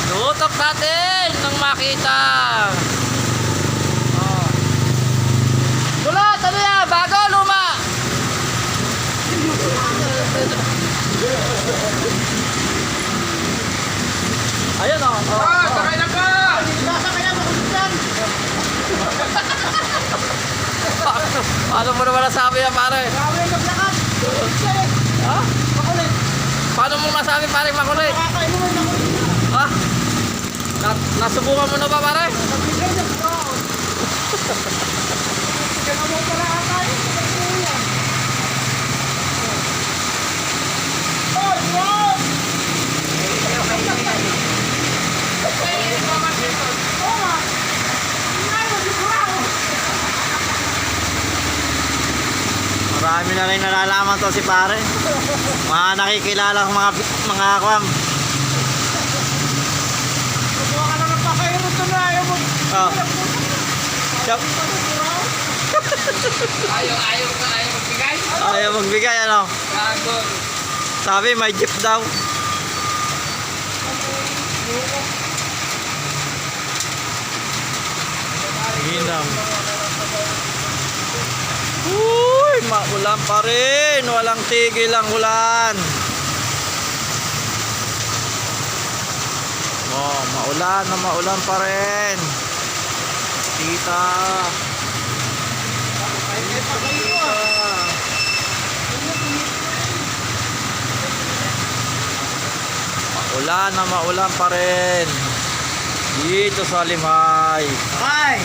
Tutok natin nang makita. Oh. Tulad, ano yan? Bago, luma? Ayun o. Sakay na ka! Paano mo naman nasabi yan, pare? Ha? Paano mo nasabi, pare, makulit? Ha? Nasubukan mo na ba, pare? Marami na rin nalalaman to si pare. Mga nakikilala mga kwam. Oh. Yup. Ayaw magbigay. Ayaw magbigay ano. Gago. Sabi may jeep daw. Hinam. Uy, maulan pa rin. Walang tigil ang ulan. Oh, maulan pa rin. Kita. Maulan pa rin. Dito sa Limay. Ay!